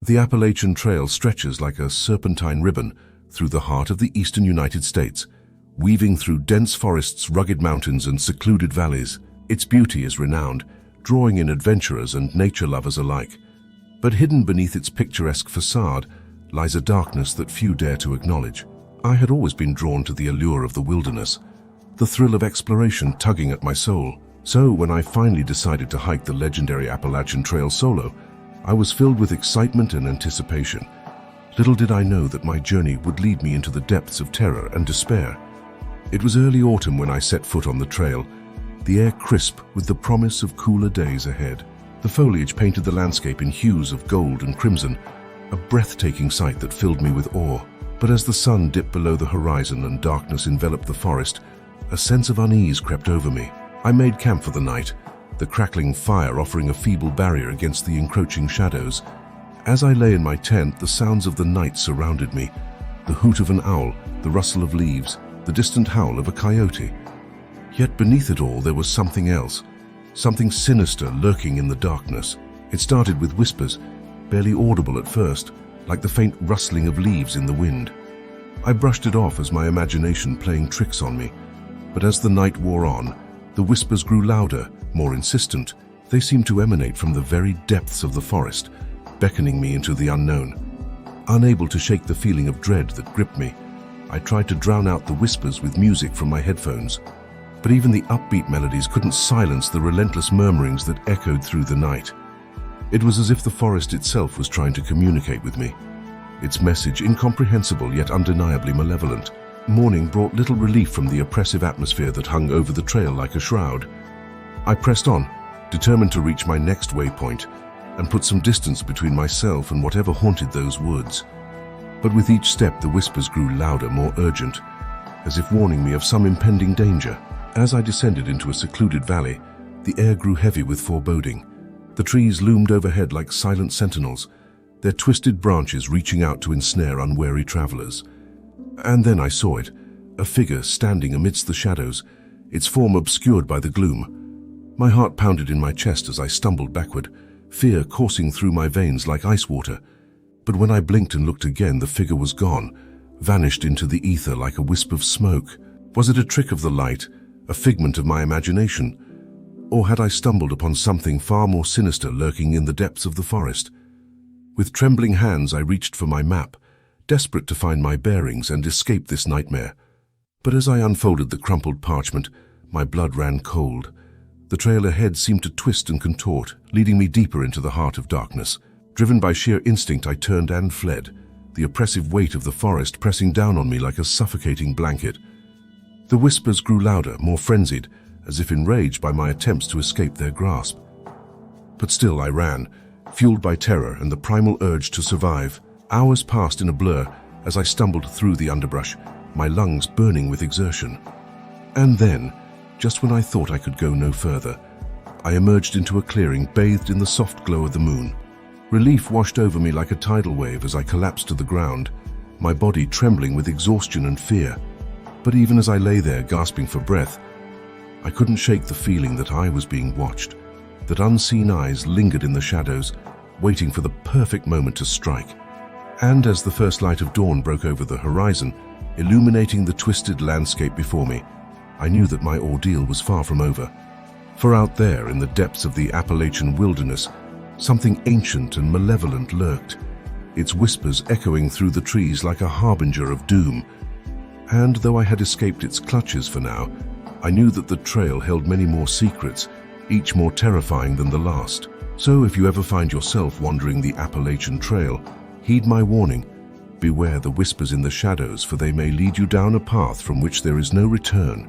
The Appalachian Trail stretches like a serpentine ribbon through the heart of the eastern United States, weaving through dense forests, rugged mountains, and secluded valleys. Its beauty is renowned, drawing in adventurers and nature lovers alike. But hidden beneath its picturesque facade lies a darkness that few dare to acknowledge. I had always been drawn to the allure of the wilderness, the thrill of exploration tugging at my soul. So when I finally decided to hike the legendary Appalachian Trail solo, I was filled with excitement and anticipation. Little did I know that my journey would lead me into the depths of terror and despair. It was early autumn when I set foot on the trail, the air crisp with the promise of cooler days ahead. The foliage painted the landscape in hues of gold and crimson, a breathtaking sight that filled me with awe. But as the sun dipped below the horizon and darkness enveloped the forest, a sense of unease crept over me. I made camp for the night, the crackling fire offering a feeble barrier against the encroaching shadows. As I lay in my tent, the sounds of the night surrounded me, the hoot of an owl, the rustle of leaves, the distant howl of a coyote. Yet beneath it all there was something else, something sinister lurking in the darkness. It started with whispers, barely audible at first, like the faint rustling of leaves in the wind. I brushed it off as my imagination playing tricks on me, but as the night wore on, the whispers grew louder, more insistent. They seemed to emanate from the very depths of the forest, beckoning me into the unknown. Unable to shake the feeling of dread that gripped me, I tried to drown out the whispers with music from my headphones. But even the upbeat melodies couldn't silence the relentless murmurings that echoed through the night. It was as if the forest itself was trying to communicate with me, its message incomprehensible yet undeniably malevolent. Morning brought little relief from the oppressive atmosphere that hung over the trail like a shroud. I pressed on, determined to reach my next waypoint and put some distance between myself and whatever haunted those woods. But with each step the whispers grew louder, more urgent, as if warning me of some impending danger. As I descended into a secluded valley, the air grew heavy with foreboding. The trees loomed overhead like silent sentinels, their twisted branches reaching out to ensnare unwary travelers. And then I saw it, a figure standing amidst the shadows, its form obscured by the gloom. My heart pounded in my chest as I stumbled backward, fear coursing through my veins like ice water. But when I blinked and looked again, the figure was gone, vanished into the ether like a wisp of smoke. Was it a trick of the light, a figment of my imagination? Or had I stumbled upon something far more sinister lurking in the depths of the forest? With trembling hands I reached for my map, desperate to find my bearings and escape this nightmare. But as I unfolded the crumpled parchment, my blood ran cold. The trail ahead seemed to twist and contort, leading me deeper into the heart of darkness. Driven by sheer instinct, I turned and fled, the oppressive weight of the forest pressing down on me like a suffocating blanket. The whispers grew louder, more frenzied, as if enraged by my attempts to escape their grasp. But still I ran, fueled by terror and the primal urge to survive. Hours passed in a blur as I stumbled through the underbrush, my lungs burning with exertion. And then, just when I thought I could go no further, I emerged into a clearing bathed in the soft glow of the moon. Relief washed over me like a tidal wave as I collapsed to the ground, my body trembling with exhaustion and fear. But even as I lay there gasping for breath, I couldn't shake the feeling that I was being watched, that unseen eyes lingered in the shadows, waiting for the perfect moment to strike. And as the first light of dawn broke over the horizon, illuminating the twisted landscape before me, I knew that my ordeal was far from over. For out there, in the depths of the Appalachian wilderness, something ancient and malevolent lurked, its whispers echoing through the trees like a harbinger of doom. And though I had escaped its clutches for now, I knew that the trail held many more secrets, each more terrifying than the last. So if you ever find yourself wandering the Appalachian Trail, heed my warning. Beware the whispers in the shadows, for they may lead you down a path from which there is no return.